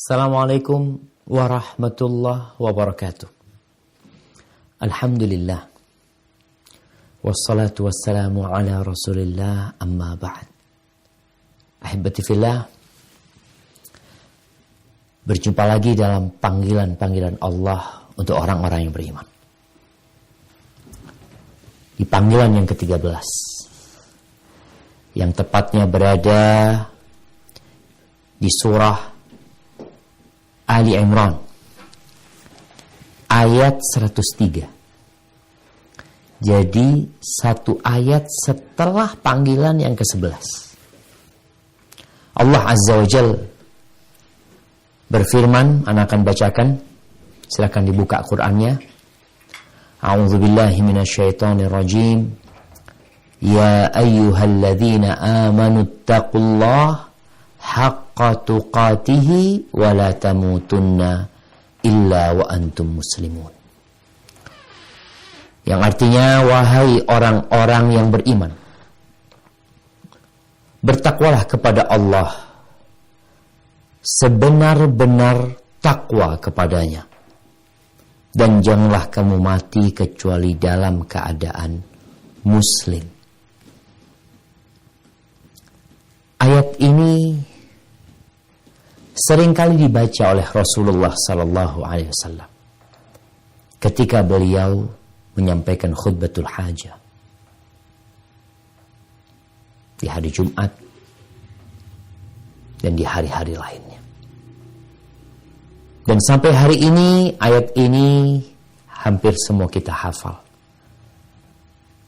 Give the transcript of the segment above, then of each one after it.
Assalamualaikum warahmatullahi wabarakatuh. Alhamdulillah. Wassalatu wassalamu ala rasulillah amma ba'd. Ahibati fillah. Berjumpa lagi dalam panggilan-panggilan Allah untuk orang-orang yang beriman. Di panggilan yang ke-13. Yang tepatnya berada di surah Ali Imran ayat 103. Jadi satu ayat setelah panggilan yang ke-11. Allah Azza wa Jal berfirman, ana akan bacakan, silakan dibuka Qur'annya. A'udzubillahi minasyaitonirrajim. Ya ayyuhalladzina amanu taqullaha haqqa tuqatihi wa la tamutunna illa wa antum muslimun. Yang artinya, wahai orang-orang yang beriman, bertakwalah kepada Allah sebenar-benar takwa kepadanya, dan janganlah kamu mati kecuali dalam keadaan muslim. Ayat ini seringkali dibaca oleh Rasulullah sallallahu alaihi wasallam ketika beliau menyampaikan khutbatul hajah di hari Jumat dan di hari-hari lainnya. Dan sampai hari ini ayat ini hampir semua kita hafal.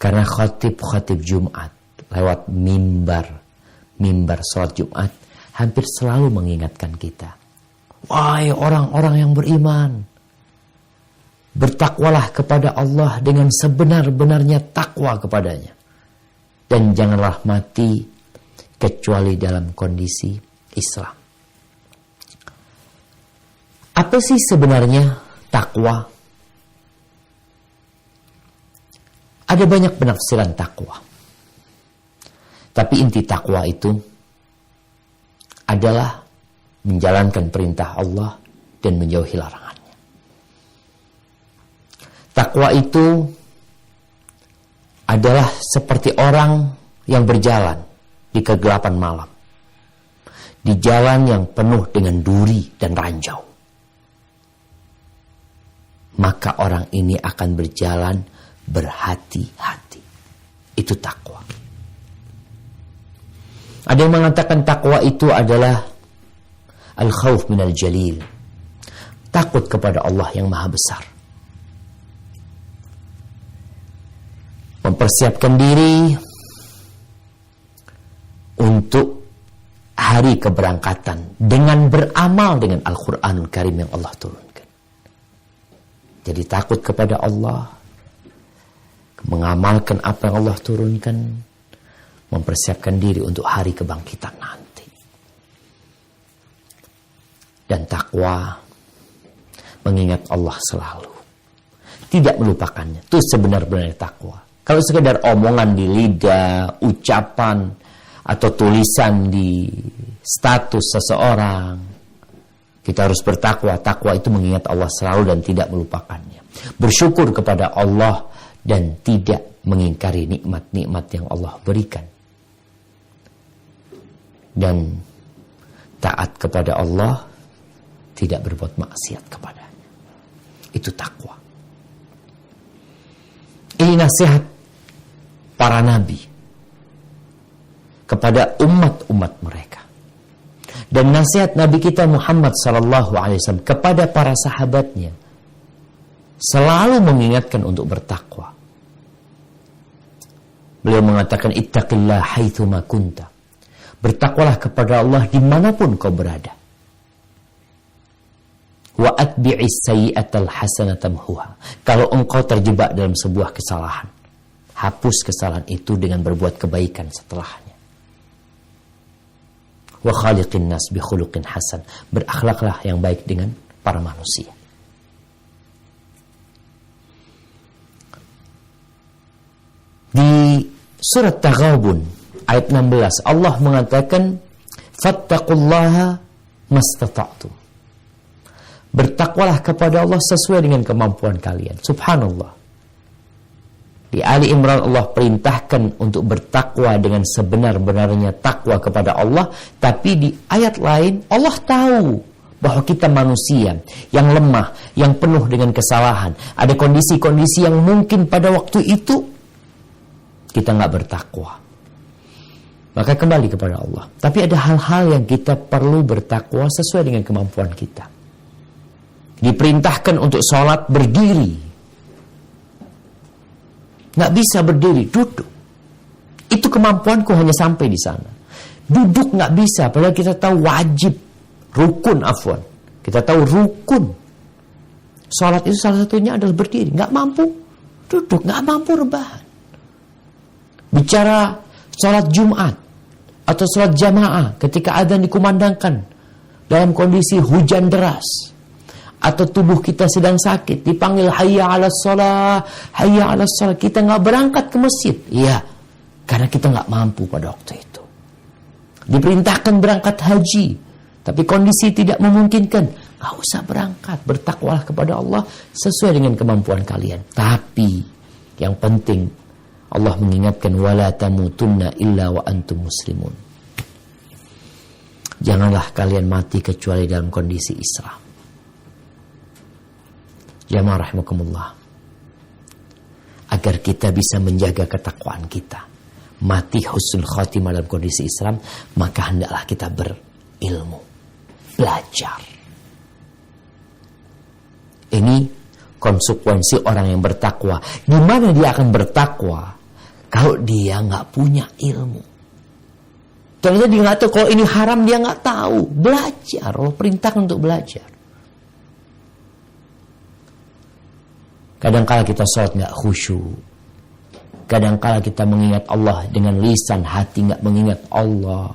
Karena khatib-khatib Jumat lewat mimbar salat Jumat hampir selalu mengingatkan kita, wahai orang-orang yang beriman, bertakwalah kepada Allah dengan sebenar-benarnya takwa kepadanya, dan janganlah mati kecuali dalam kondisi Islam. Apa sih sebenarnya takwa? Ada banyak penafsiran takwa. Tapi inti takwa itu adalah menjalankan perintah Allah dan menjauhi larangannya. Takwa itu adalah seperti orang yang berjalan di kegelapan malam, di jalan yang penuh dengan duri dan ranjau. Maka orang ini akan berjalan berhati-hati. Itu takwa. Ada yang mengatakan takwa itu adalah al-khawf minal jalil, takut kepada Allah yang maha besar. Mempersiapkan diri untuk hari keberangkatan dengan beramal dengan Al-Quranul Karim yang Allah turunkan. Jadi takut kepada Allah, mengamalkan apa yang Allah turunkan, mempersiapkan diri untuk hari kebangkitan nanti. Dan takwa mengingat Allah selalu, tidak melupakannya. Itu sebenar-benarnya takwa. Kalau sekedar omongan di lidah, ucapan atau tulisan di status seseorang, kita harus bertakwa. Takwa itu mengingat Allah selalu dan tidak melupakannya. Bersyukur kepada Allah dan tidak mengingkari nikmat-nikmat yang Allah berikan. Dan taat kepada Allah, tidak berbuat maksiat kepadanya. Itu takwa. Ini nasihat para nabi kepada umat-umat mereka. Dan nasihat Nabi kita Muhammad SAW kepada para sahabatnya, selalu mengingatkan untuk bertakwa. Beliau mengatakan, ittaqillah haitsuma kunta. Bertakwalah kepada Allah dimanapun kau berada. Wa atbi'is sayyi'atal hasanata tamhuha. Kalau engkau terjebak dalam sebuah kesalahan, hapus kesalahan itu dengan berbuat kebaikan setelahnya. Wa khaliqin nas bi khuluqin hasan. Berakhlaklah yang baik dengan para manusia. Di surat Taghabun ayat 16 Allah mengatakan fattaqullaha mastata'tum. Bertakwalah kepada Allah sesuai dengan kemampuan kalian. Subhanallah. Di Ali Imran Allah perintahkan untuk bertakwa dengan sebenar-benarnya takwa kepada Allah. Tapi di ayat lain Allah tahu bahwa kita manusia yang lemah, yang penuh dengan kesalahan. Ada kondisi-kondisi yang mungkin pada waktu itu kita nggak bertakwa. Maka kembali kepada Allah. Tapi ada hal-hal yang kita perlu bertakwa sesuai dengan kemampuan kita. Diperintahkan untuk sholat berdiri. Nggak bisa berdiri, duduk. Itu kemampuanku hanya sampai di sana. Duduk nggak bisa, padahal kita tahu wajib. Rukun, afwan. Kita tahu rukun. Sholat itu salah satunya adalah berdiri. Nggak mampu duduk, nggak mampu rebahan. Bicara sholat Jumat atau sholat jamaah ketika adzan dikumandangkan dalam kondisi hujan deras, atau tubuh kita sedang sakit, dipanggil hayya 'alas shalah, hayya 'alas shalah, kita nggak berangkat ke masjid. Iya, karena kita nggak mampu pada waktu itu. Diperintahkan berangkat haji, tapi kondisi tidak memungkinkan, nggak usah berangkat, bertakwalah kepada Allah sesuai dengan kemampuan kalian. Tapi yang penting Allah mengingatkan, wala tamutunna illa wa antum muslimun. Janganlah kalian mati kecuali dalam kondisi Islam. Jamaah rahimakumullah. Agar kita bisa menjaga ketakwaan kita, mati husnul khatimah dalam kondisi Islam, maka hendaklah kita berilmu, belajar. Ini konsekuensi orang yang bertakwa. Gimana dia akan bertakwa kalau dia nggak punya ilmu? Ternyata dia nggak tahu kalau ini haram, dia nggak tahu. Belajar, Allah perintahkan untuk belajar. Kadangkala kita sholat nggak khusyuk. Kadangkala kita mengingat Allah dengan lisan, hati nggak mengingat Allah.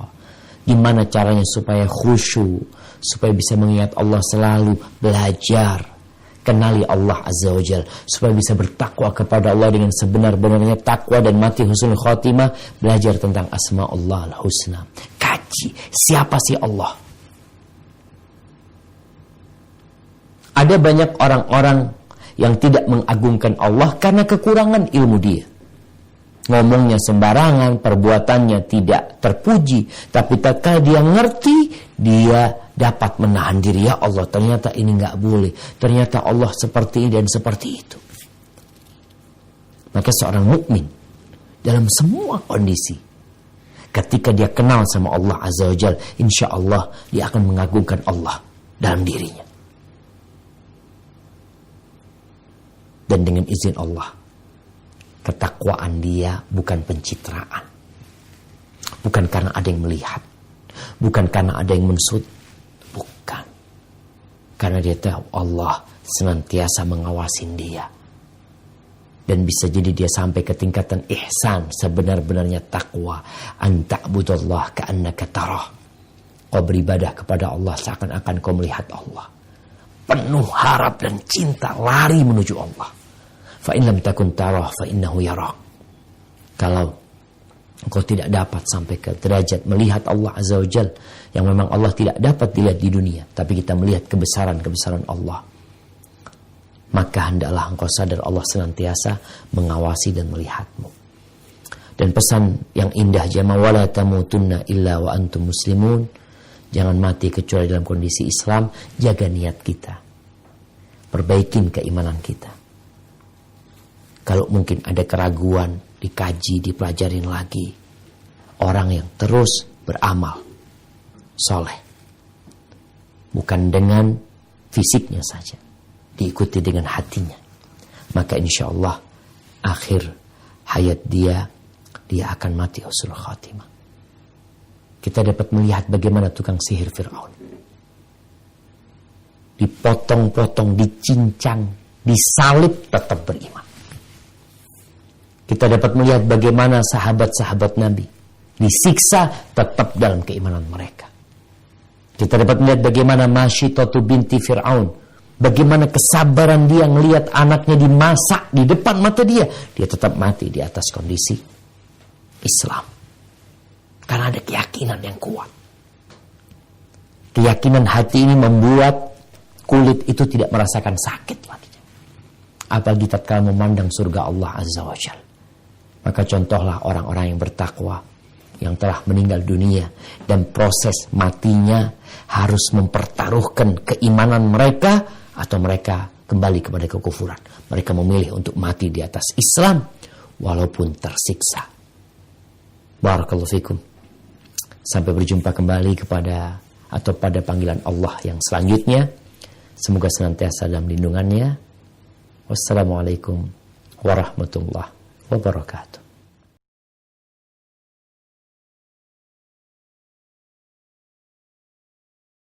Gimana caranya supaya khusyuk, supaya bisa mengingat Allah selalu? Belajar, kenali Allah Azza wa Jalla, supaya bisa bertakwa kepada Allah dengan sebenar-benarnya takwa dan mati husnul khatimah. Belajar tentang asma Allah al-husna. Kaji, siapa sih Allah? Ada banyak orang-orang yang tidak mengagungkan Allah karena kekurangan ilmu dia. Ngomongnya sembarangan, perbuatannya tidak terpuji. Tapi tatkala dia ngerti, dia dapat menahan diri. Ya Allah, ternyata ini nggak boleh. Ternyata Allah seperti ini dan seperti itu. Maka seorang mukmin dalam semua kondisi, ketika dia kenal sama Allah Azza wa Jalla, insya Allah dia akan mengagungkan Allah dalam dirinya. Dan dengan izin Allah, ketakwaan dia bukan pencitraan. Bukan karena ada yang melihat. Bukan karena ada yang mensud. Bukan. Karena dia tahu Allah senantiasa mengawasin dia. Dan bisa jadi dia sampai ke tingkatan ihsan, sebenar-benarnya takwa. An ta'budallah ka'annaka tarah. Kau beribadah kepada Allah seakan-akan kau melihat Allah. Penuh harap dan cinta, lari menuju Allah. Fa in lam takun tarah fa innahu yarak. Kalau engkau tidak dapat sampai ke derajat melihat Allah Azza wa Jalla, yang memang Allah tidak dapat dilihat di dunia, tapi kita melihat kebesaran-kebesaran Allah, maka hendaklah engkau sadar Allah senantiasa mengawasi dan melihatmu. Dan pesan yang indah, jamaah, wala tamutunna illa wa antum muslimun. Jangan mati kecuali dalam kondisi Islam. Jaga niat kita, perbaikin keimanan kita. Kalau mungkin ada keraguan, dikaji, dipelajarin lagi. Orang yang terus beramal soleh, bukan dengan fisiknya saja, diikuti dengan hatinya, maka insya Allah akhir hayat dia akan mati husnul khatimah. Kita dapat melihat bagaimana tukang sihir Fir'aun dipotong-potong, dicincang, disalib, tetap beriman. Kita dapat melihat bagaimana sahabat-sahabat Nabi disiksa, tetap dalam keimanan mereka. Kita dapat melihat bagaimana Masyitatu binti Fir'aun, bagaimana kesabaran dia melihat anaknya dimasak di depan mata dia. Dia tetap mati di atas kondisi Islam. Karena ada keyakinan yang kuat. Keyakinan hati ini membuat kulit itu tidak merasakan sakit lagi. Apalagi tatkala memandang surga Allah Azza wa Jalla. Maka contohlah orang-orang yang bertakwa, yang telah meninggal dunia, dan proses matinya harus mempertaruhkan keimanan mereka, atau mereka kembali kepada kekufuran. Mereka memilih untuk mati di atas Islam walaupun tersiksa. Barakallahu fikum. Sampai berjumpa kembali pada panggilan Allah yang selanjutnya. Semoga senantiasa dalam lindungannya. Wassalamualaikum warahmatullahi wabarakatuh.